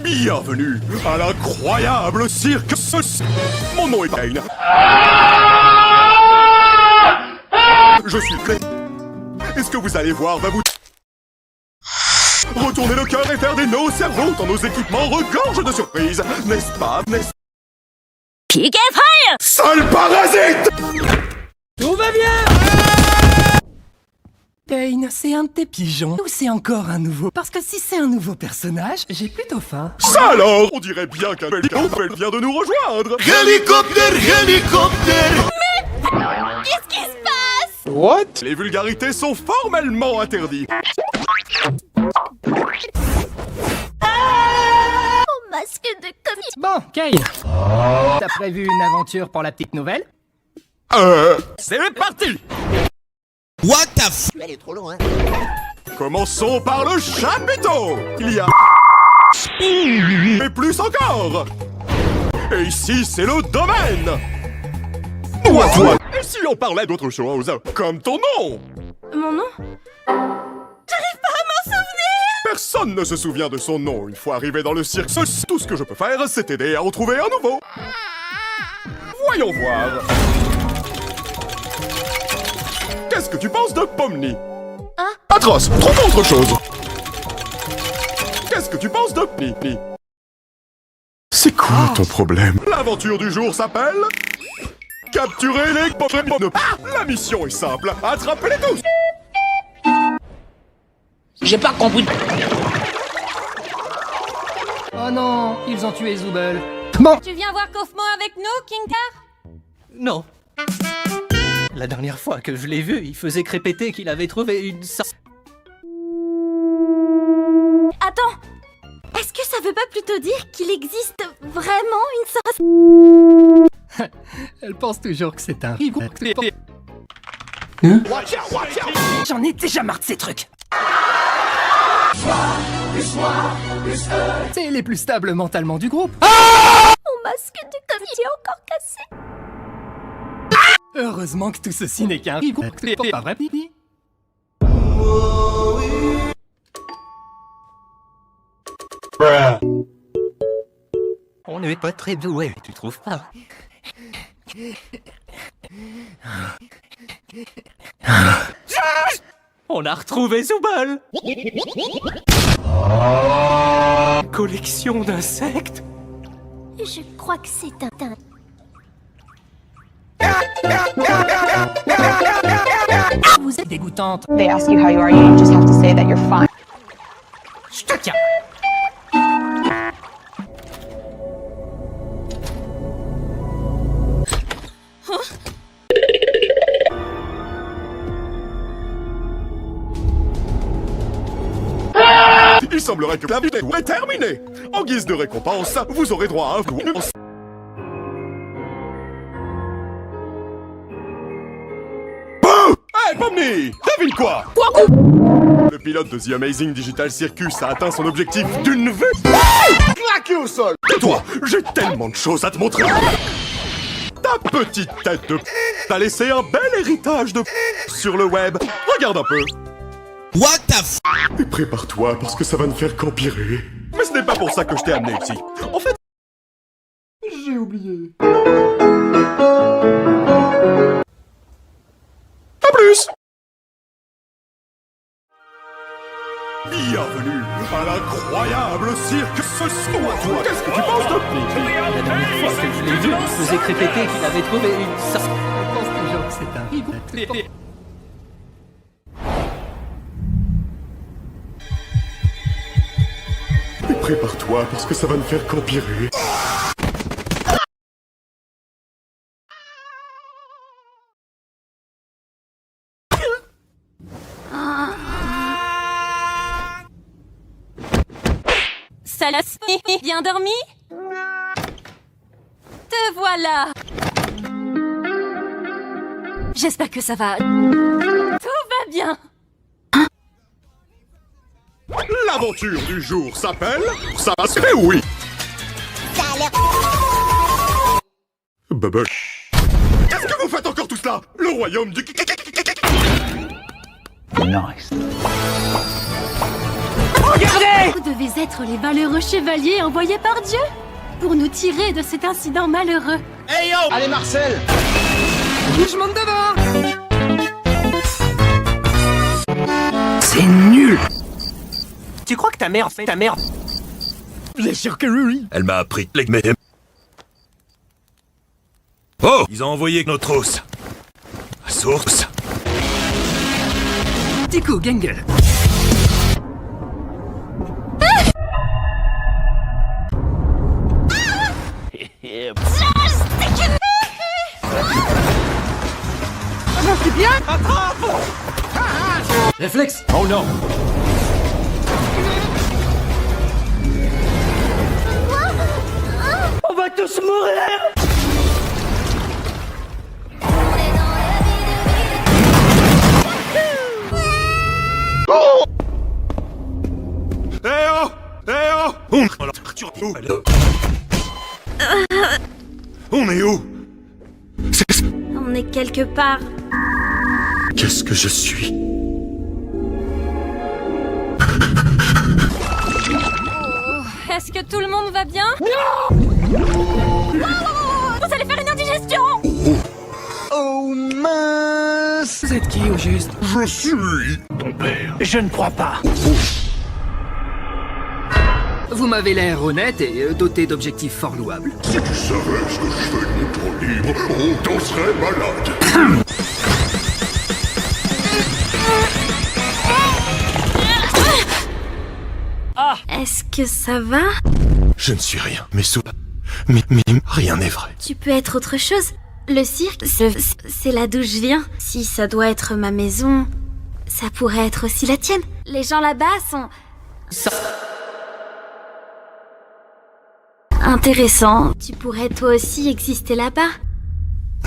Bienvenue à l'incroyable cirque. Mon nom est Payne. Je suis prêt. Et ce que vous allez voir va vous... retourner le cœur et faire des nœuds au cerveau tant nos équipements regorgent de surprises. N'est-ce pas, Piquet Fire! Sale parasite! Tout va bien! Payne, c'est un de tes pigeons ou c'est encore un nouveau? Parce que si c'est un nouveau personnage, j'ai plutôt faim. Ça alors! On dirait bien qu'un hélicoptère vient de nous rejoindre! Hélicoptère, hélicoptère! Qu'est-ce qui se passe? What? Les vulgarités sont formellement interdites! Mon masque de comédie. Bon, Kane, t'as prévu une aventure pour la petite nouvelle? C'est parti! What the f... Elle est trop loin. Commençons par le chapiteau! Il y a... mais plus encore! Et ici, c'est le domaine! Toi! Et si on parlait d'autre chose? Comme ton nom! Mon nom? J'arrive pas à m'en souvenir! Personne ne se souvient de son nom une fois arrivé dans le cirque. Tout ce que je peux faire, c'est t'aider à en trouver un nouveau. Voyons voir. Qu'est-ce que tu penses de Pomni? Hein? Atroce! Trouve autre chose! Qu'est-ce que tu penses de Pomni? C'est quoi ton problème? L'aventure du jour s'appelle... capturer les Pokémon. La mission est simple. Attrapez-les tous! J'ai pas compris. Oh non, ils ont tué Zooble. Bon, Tu viens voir Kaufman avec nous, Kinkar? Non. La dernière fois que je l'ai vu, il faisait crépéter qu'il avait trouvé une... Attends! Est-ce que ça veut pas plutôt dire qu'il existe vraiment une sorte... elle pense toujours que c'est un rigot. J'en ai déjà marre de ces trucs. C'est les plus stables mentalement du groupe. Mon masque de comédie est encore cassé. Heureusement que tout ceci n'est qu'un rigot. Pas vrai, Pini? On n'est pas très doué, tu trouves pas? On a retrouvé Zooble! Collection d'insectes? Je crois que c'est un... Vous êtes dégoûtante. They ask you how you are, you just have to say that you're fine. Je te tiens. Il semblerait que la vidéo est terminée. En guise de récompense, vous aurez droit à un coup. Hey, Pomni! Devine quoi? Le pilote de The Amazing Digital Circus a atteint son objectif d'une vue. Claqué au sol! Tais-toi! J'ai tellement de choses à te montrer! Ta petite tête de... t'as laissé un bel héritage de... sur le web. Regarde un peu. What the f... Et prépare-toi parce que ça va ne faire qu'empirer. Mais ce n'est pas pour ça que je t'ai amené ici. En fait... j'ai oublié. À plus! Bienvenue à l'incroyable cirque toi. Qu'est-ce que tu penses de La dernière fois que je l'ai vu, il faisait crépéter qu'il avait trouvé une... Elle pense toujours que c'est un rigot. Et prépare-toi parce que ça va ne faire qu'empirer. Salut, bien dormi? Te voilà! J'espère que ça va... Tout va bien! L'aventure du jour s'appelle... ça va se faire, oui! Ça a l'air... Bubble. Qu'est-ce que vous faites encore tout cela? Le royaume du... Nice. Regardez! Vous devez être les valeureux chevaliers envoyés par Dieu pour nous tirer de cet incident malheureux. Hey yo! Allez Marcel! Je monte devant. C'est nul. Tu crois que ta mère fait ta mère? Bien sûr que oui. Elle m'a appris les médecins. Oh! Ils ont envoyé notre os. Source. Petit coup, Gangle. Réflexe. Oh non! On va tous mourir! Eh oh! Eh oh! On est où? On est quelque part. Qu'est-ce que je suis? Est-ce que tout le monde va bien? Non! Vous allez faire une indigestion! Oh mince! Vous êtes qui au juste? Je suis... Je ne crois pas. Vous m'avez l'air honnête et doté d'objectifs fort louables. Si tu savais ce que je fais de mon temps libre, on t'en serait malade. Est-ce que ça va? Je ne suis rien, mais rien n'est vrai. Tu peux être autre chose. Le cirque, c'est là d'où je viens. Si ça doit être ma maison, ça pourrait être aussi la tienne. Les gens là-bas sont... intéressants. Tu pourrais toi aussi exister là-bas.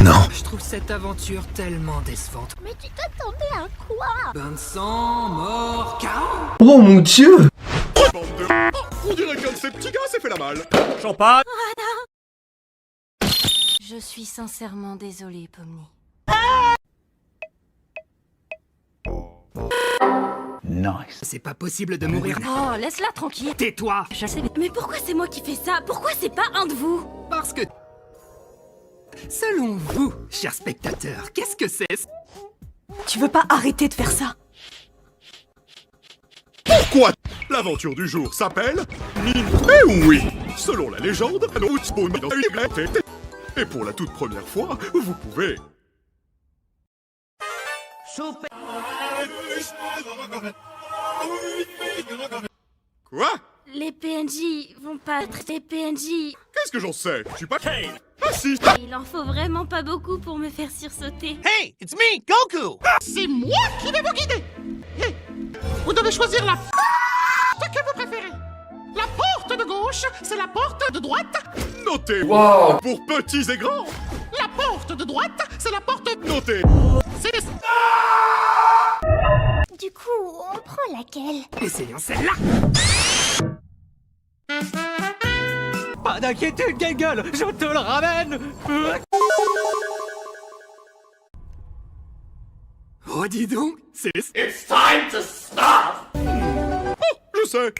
Non. Je trouve cette aventure tellement décevante. Mais tu t'attendais à quoi? Bain de sang, mort, chaos. Oh mon dieu! Bande de... On dirait qu'un de ces petits gars s'est fait la malle. Champagne! Je suis sincèrement désolée, Pomni. Nice. C'est pas possible de mourir. Oh, laisse-la tranquille. Tais-toi. Je sais. Mais pourquoi c'est moi qui fais ça? Pourquoi c'est pas un de vous? Parce que... Selon vous, chers spectateurs, qu'est-ce que c'est? Tu veux pas arrêter de faire ça? Pourquoi l'aventure du jour s'appelle Eh oui! Selon la légende, un spawn dans une bibliothèque. Et pour la toute première fois, vous pouvez... Quoi? Les PNJ vont pas être des PNJ. Qu'est-ce que j'en sais? Je suis pas... Ah si! Il en faut vraiment pas beaucoup pour me faire sursauter. Hey! It's me, Goku! C'est moi qui vais vous guider. Hey, vous devez choisir la porte que vous préférez. La porte de gauche, c'est la porte de droite. Notez! Pour petits et grands! La porte de droite, c'est la porte... Notez! C'est... Du coup, on prend laquelle? Essayons celle-là. Pas d'inquiétude, Gangle! Je te le ramène! Oh, dis donc, c'est... Je sais!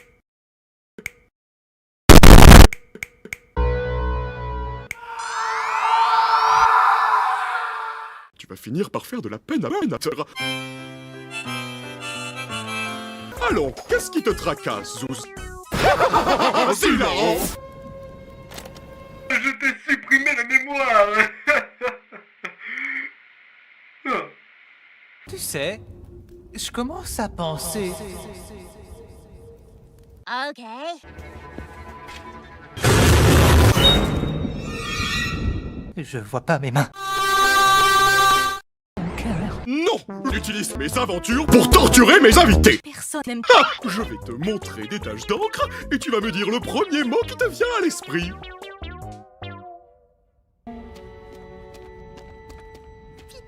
Tu vas finir par faire de la peine à Benateur. Allons, qu'est-ce qui te tracasse, Zouz? C'est hilarant! Je t'ai supprimé la mémoire. Tu sais, je commence à penser... Ok. Je vois pas mes mains. Non! J'utilise mes aventures pour torturer mes invités! Personne n'aime Ah! Je vais te montrer des taches d'encre et tu vas me dire le premier mot qui te vient à l'esprit.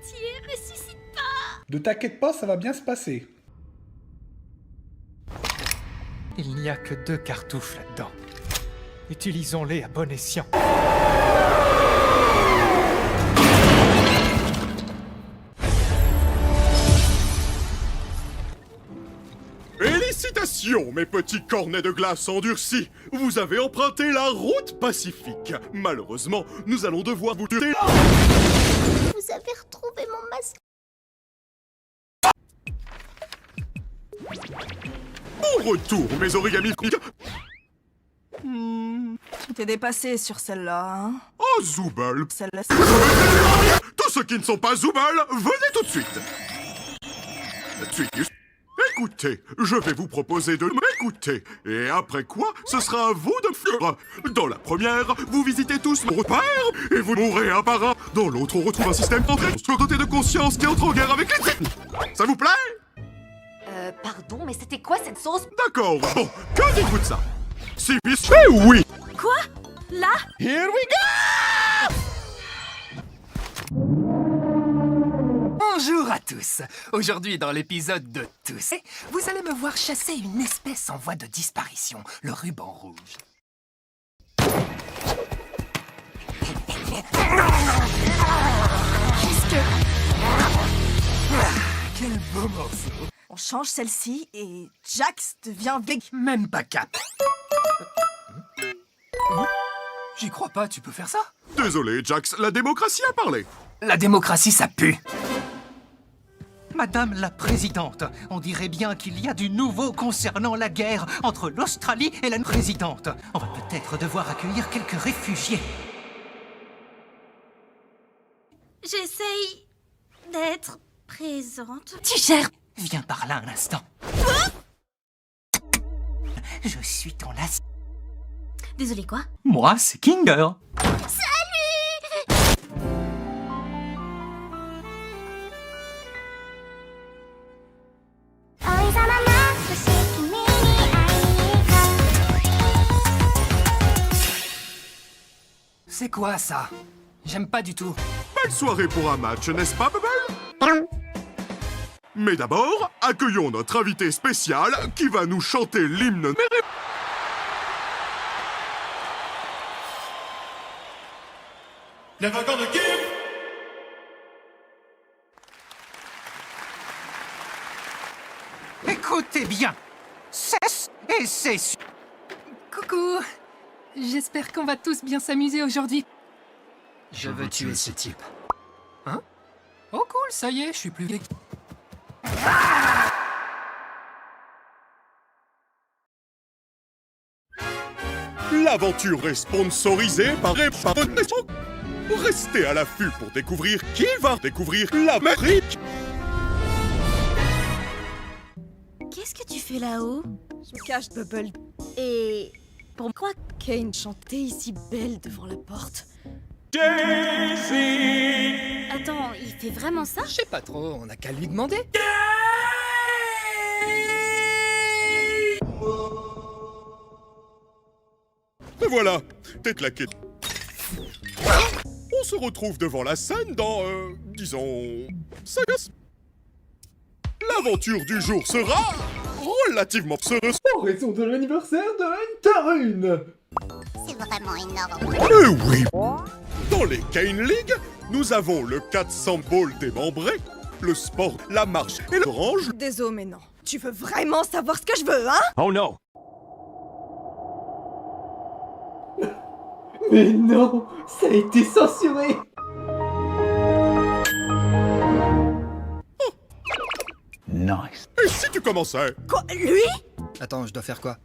pitié, ressuscite pas! Ne t'inquiète pas, ça va bien se passer. Il n'y a que 2 cartouches là-dedans. Utilisons-les à bon escient. Et Félicitations, mes petits cornets de glace endurcis. Vous avez emprunté la route pacifique. Malheureusement, nous allons devoir vous tuer. Vous avez retrouvé mon masque. Au retour, mes origamis. Tu t'es dépassé sur celle-là, hein? Oh, Zooble. Celle-là, Tous ceux qui ne sont pas Zooble, venez tout de suite. Écoutez, je vais vous proposer de m'écouter. Et après quoi, ce sera à vous de fuir. Dans la première, vous visitez tous mon repère et vous mourrez un par un. Dans l'autre, on retrouve un système d'entrée côté de conscience qui entre en guerre avec les ennemis. Ça vous plaît? Pardon, mais c'était quoi cette sauce? D'accord, bon, que dites-vous de ça? Si oui! Quoi? Là? Here we go! Bonjour à tous. Aujourd'hui, dans l'épisode de Tous, vous allez me voir chasser une espèce en voie de disparition, le ruban rouge. Qu'est-ce que... Quel beau morceau. On change celle-ci et Jax devient big. Même pas cap. J'y crois pas, tu peux faire ça? Désolé, Jax, la démocratie a parlé. La démocratie, ça pue. Madame la Présidente, on dirait bien qu'il y a du nouveau concernant la guerre entre l'Australie et la Présidente. On va peut-être devoir accueillir quelques réfugiés. J'essaye d'être présente. Tigère, viens par là un instant. Je suis ton as. Désolé, quoi? Moi, c'est Kinger. C'est quoi ça? J'aime pas du tout. Belle soirée pour un match, n'est-ce pas, Bubble? Mais d'abord, accueillons notre invité spécial qui va nous chanter l'hymne. Never gonna give! Écoutez bien. Cesse et cesse. Coucou. J'espère qu'on va tous bien s'amuser aujourd'hui. Je veux tuer ce type. Hein? Oh cool, ça y est, je suis plus vieille. L'aventure est sponsorisée par Restez à l'affût pour découvrir qui va découvrir l'Amérique. Qu'est-ce que tu fais là-haut? Je me cache, Bubble. Et... pourquoi? Kane chantait ici belle devant la porte. Attends, il fait vraiment ça? Je sais pas trop, on a qu'à lui demander. Et voilà, t'es claqué. On se retrouve devant la scène dans, disons... 5 heures. L'aventure du jour sera relativement heureuse. En raison de l'anniversaire de Tarune. C'est vraiment énorme. Oui. Dans les Kane League, nous avons le 400 ball démembré, le sport, la marche et l'orange. Désolé, mais non. Tu veux vraiment savoir ce que je veux, hein? Oh non! Mais non, ça a été censuré. Nice. Et si tu commençais? Quoi? Lui? Attends, je dois faire quoi?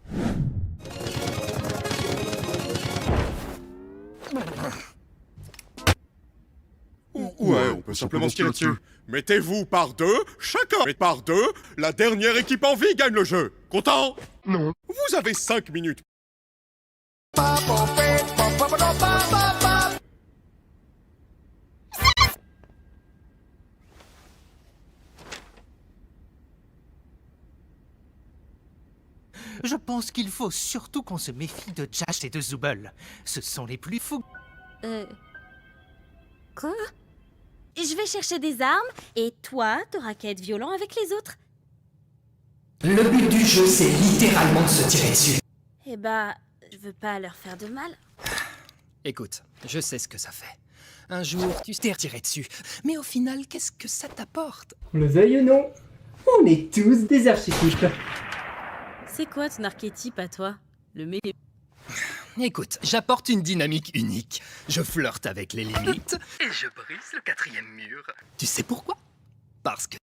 Ouais, on peut simplement se tirer dessus. Mettez-vous par deux, chacun met par deux, la dernière équipe en vie gagne le jeu. Content? Non. Vous avez 5 minutes. Je pense qu'il faut surtout qu'on se méfie de Jax et de Zooble. Ce sont les plus fous. Quoi? Je vais chercher des armes, et toi, t'auras qu'à être violent avec les autres. Le but du jeu, c'est littéralement de se tirer dessus. Eh bah, je veux pas leur faire de mal. Écoute, je sais ce que ça fait. Un jour, tu t'es tiré dessus. Mais au final, qu'est-ce que ça t'apporte? Le veuille ou non, on est tous des archétypes. C'est quoi ton archétype à toi? Le meilleur. Écoute, j'apporte une dynamique unique. Je flirte avec les limites et je brise le 4e mur. Tu sais pourquoi? Parce que...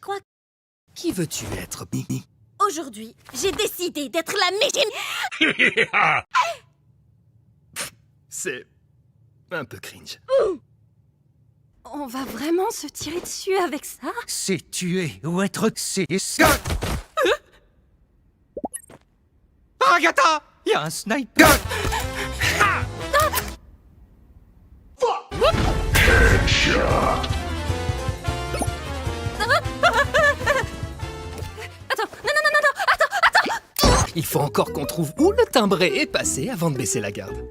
Quoi? Qui veux-tu être, Mimi? Aujourd'hui, j'ai décidé d'être la méchante. C'est un peu cringe. On va vraiment se tirer dessus avec ça? C'est tuer ou être... C'est... Agatha! Il y a un sniper! Attends, non, attends! Il faut encore qu'on trouve où le timbré est passé avant de baisser la garde.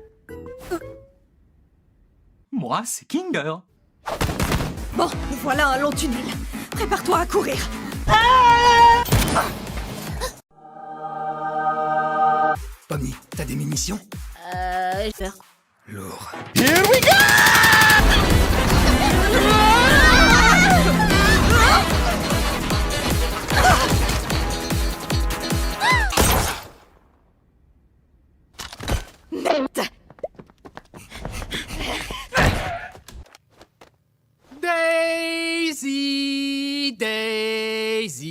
Moi, c'est Kinger. Bon, voilà un long tunnel. Prépare-toi à courir. Pomni, t'as des munitions? J'ai peur. Lourd. Daisy, Daisy,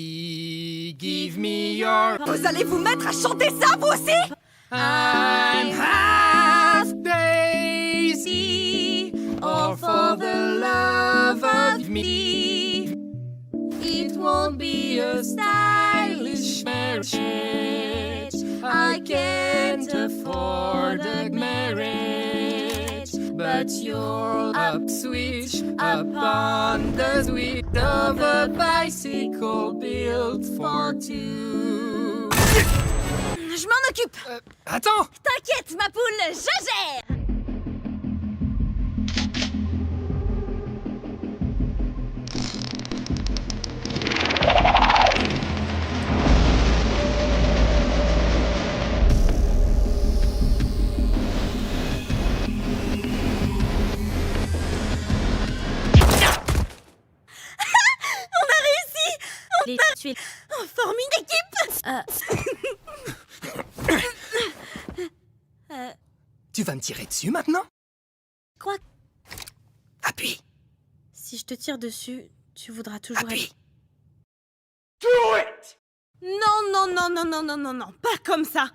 give me your... Vous allez vous mettre à chanter ça, vous aussi? I'm half Daisy, all for the love of me. It won't be a stylish marriage. I can't afford a marriage, but you'll up switch upon the switch of a bicycle built for two. Je m'en occupe. Attends! T'inquiète, ma poule, je gère. On a réussi. Les tuiles. On forme une équipe. Tu vas me tirer dessus maintenant? Quoi? Appuie! Si je te tire dessus, tu voudras toujours Appuie! Non, pas comme ça.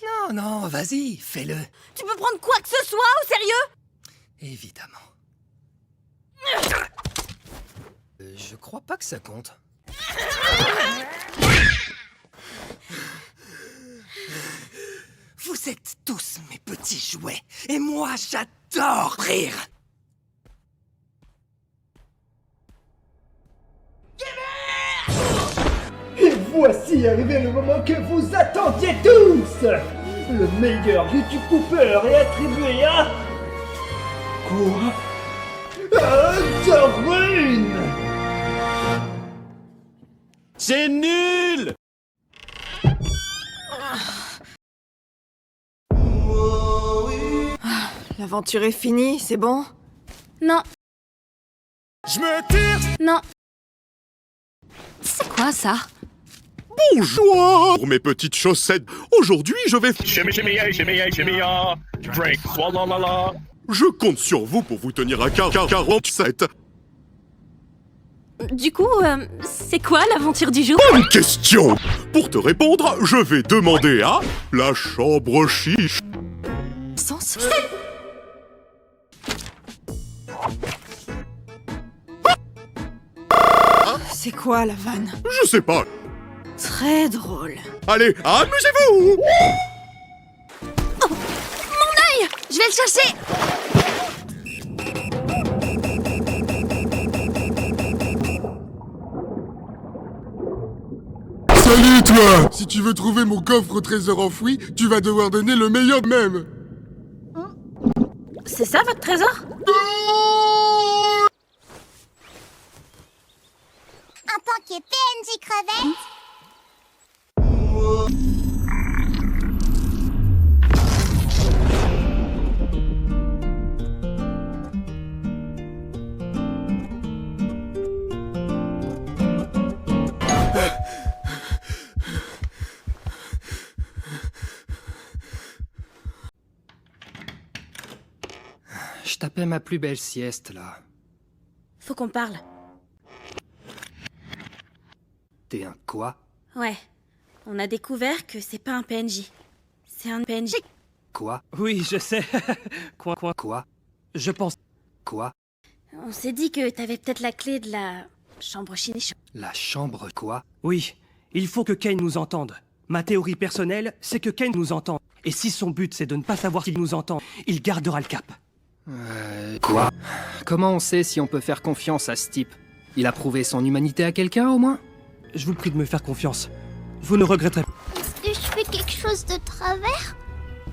Non, non, vas-y, fais-le. Tu peux prendre quoi que ce soit au sérieux? Évidemment. Je crois pas que ça compte. Vous êtes tous mes petits jouets, et moi j'adore rire. Et voici arrivé le moment que vous attendiez tous! Le meilleur YouTube Cooper est attribué à... Quoi? Darwin! C'est nul! L'aventure est finie, c'est bon? Non, Je me tire! non. C'est quoi ça? Bonjour! Pour mes petites chaussettes, aujourd'hui je vais... Shimmy, shimmy, shimmy, shimmy, drink, swalala. Je compte sur vous pour vous tenir à 47. Du coup, c'est quoi l'aventure du jour? Bonne question! Pour te répondre, je vais demander à la chambre chiche. Sens? C'est quoi la vanne? Je sais pas. Très drôle. Allez, amusez-vous! Je vais le chercher. Salut toi! Si tu veux trouver mon coffre au trésor enfoui, tu vas devoir donner le meilleur de même. C'est ça votre trésor? En tant que PNJ crevette. Je tapais ma plus belle sieste, là. Faut qu'on parle. T'es un quoi? Ouais. On a découvert que c'est pas un PNJ. C'est un PNJ. Quoi? Oui, je sais. Quoi? Je pense... Quoi? On s'est dit que t'avais peut-être la clé de la chambre chiniche. La chambre quoi? Oui, il faut que Kane nous entende. Ma théorie personnelle, c'est que Kane nous entend. Et si son but c'est de ne pas savoir qu'il nous entend, il gardera le cap. Quoi? Comment on sait si on peut faire confiance à ce type? Il a prouvé son humanité à quelqu'un au moins? Je vous prie de me faire confiance. Vous ne regretterez pas. Est-ce que je fais quelque chose de travers?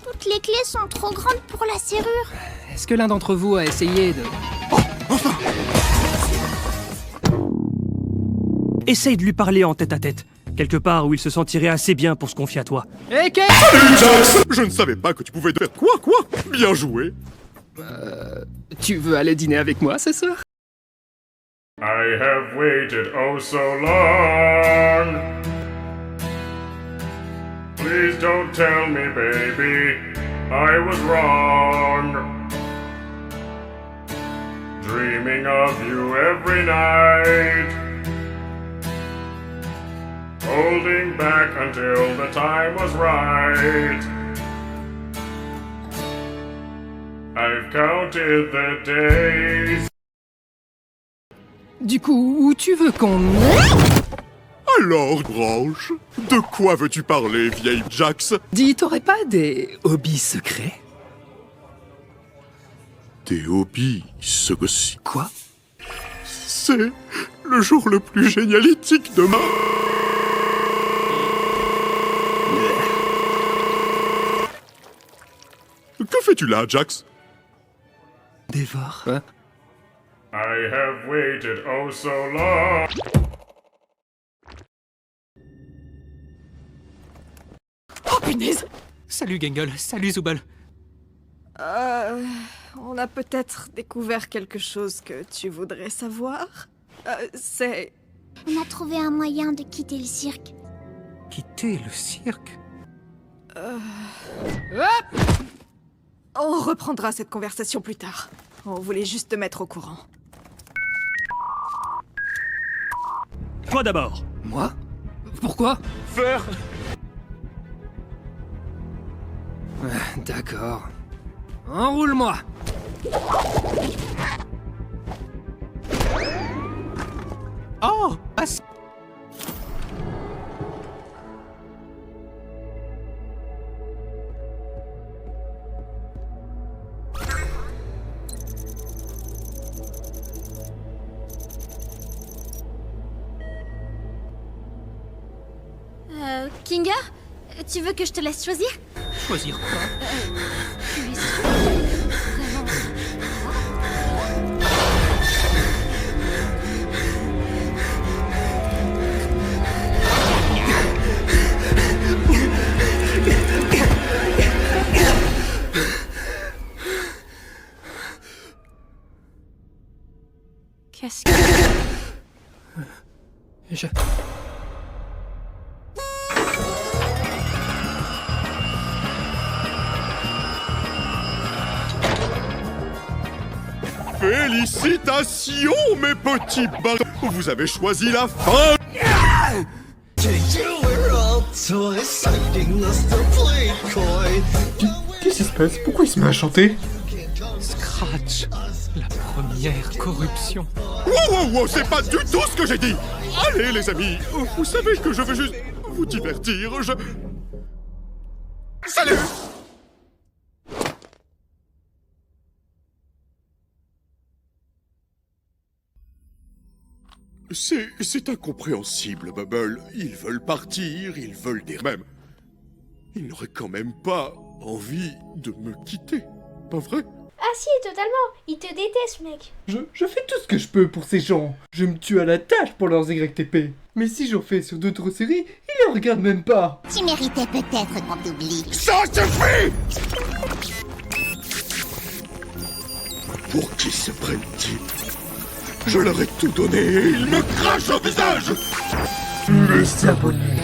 Toutes les clés sont trop grandes pour la serrure. Est-ce que l'un d'entre vous a essayé de... Essaye de lui parler en tête-à-tête. Quelque part où il se sentirait assez bien pour se confier à toi. Hé, Kane! Salut, Jax! Je ne savais pas que tu pouvais faire quoi? Bien joué! Tu veux aller dîner avec moi ce soir? I have waited oh so long. Please don't tell me, baby, I was wrong. Dreaming of you every night. Holding back until the time was right. I've counted the days. Du coup, où tu veux qu'on... Alors, Branche, de quoi veux-tu parler, vieille Jax? Dis, t'aurais pas des hobbies secrets? Des hobbies, ce que c'est... Quoi? C'est le jour le plus génialitique de ma... Que fais-tu là, Jax? Dévore. Quoi? I have waited oh so long. Oh punaise! Salut Gangle, salut Zubal. On a peut-être découvert quelque chose que tu voudrais savoir. C'est... On a trouvé un moyen de quitter le cirque. Quitter le cirque? On reprendra cette conversation plus tard. On voulait juste te mettre au courant. Toi d'abord. Moi? Pourquoi? Faire. D'accord. Enroule-moi. Oh! Kinga, tu veux que je te laisse choisir? Choisir quoi? Qu'est-ce que... Je... Félicitations, mes petits barons! Vous avez choisi la fin! Qu'est-ce qui se passe? Pourquoi il se met à chanter? Scratch, la première corruption. Wow, c'est pas du tout ce que j'ai dit! Allez, les amis, vous savez que je veux juste vous divertir, Salut! C'est incompréhensible, Bubble. Ils veulent partir, ils veulent des... Même... Ils n'auraient quand même pas envie de me quitter, pas vrai? Ah si, totalement. Ils te détestent, mec. Je fais tout ce que je peux pour ces gens. Je me tue à la tâche pour leurs YTP. Mais si j'en fais sur d'autres séries, ils les regardent même pas. Tu méritais peut-être qu'on t'oublie. Ça suffit! Pour qui se prennent-ils? Je leur ai tout donné et ils me crachent au visage! Les abonnés.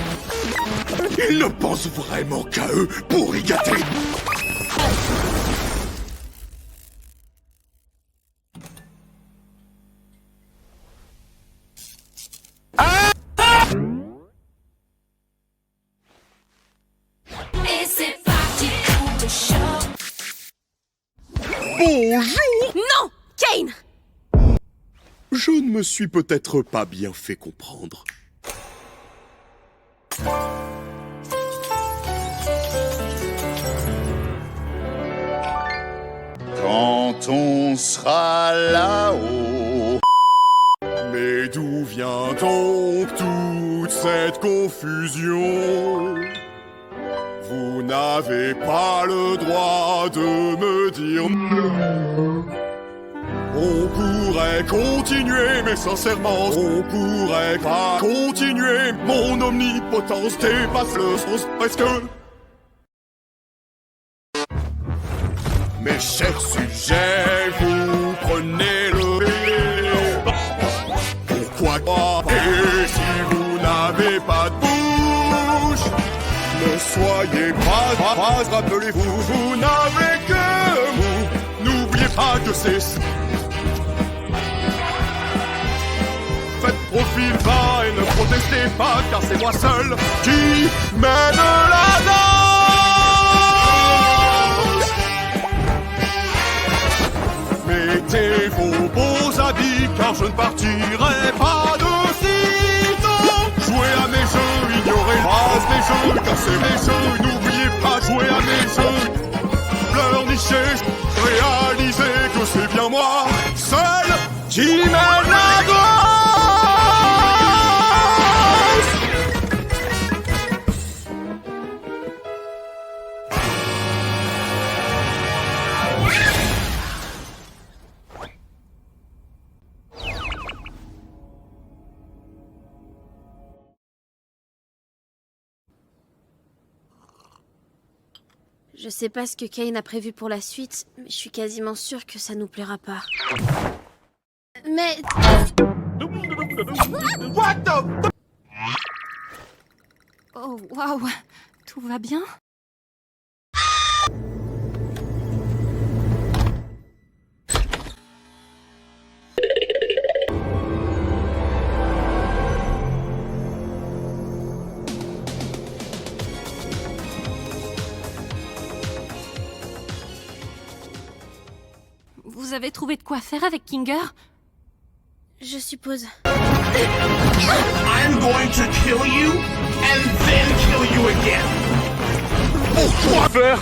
Ils ne pensent vraiment qu'à eux pour y gâter! Bonjour! Non! Kane! Je ne me suis peut-être pas bien fait comprendre. Quand on sera là-haut. Mais d'où vient donc toute cette confusion? Vous n'avez pas le droit de me dire. On pourrait continuer, mais sincèrement, on pourrait pas continuer. Mon omnipotence dépasse le sens presque. Mes chers sujets, vous prenez le pourquoi pas? Et si vous n'avez pas de bouche, ne soyez pas, rappelez-vous, vous n'avez que vous. N'oubliez pas que c'est... Faites profil bas et ne protestez pas, car c'est moi seul qui mène la danse. Mettez vos beaux habits, car je ne partirai pas de sitôt. Jouez à mes jeux, ignorez pas mes jeux, car c'est mes jeux. N'oubliez pas, jouer à mes jeux. Pleurnichez, réalisez que c'est bien moi seul qui mène la danse. Je sais pas ce que Kane a prévu pour la suite, mais je suis quasiment sûre que ça nous plaira pas. Mais... What the... Oh, waouh! Tout va bien? Vous avez trouvé de quoi faire avec Kinger? Je suppose. I'm going to kill you and then kill you again. Pourquoi faire?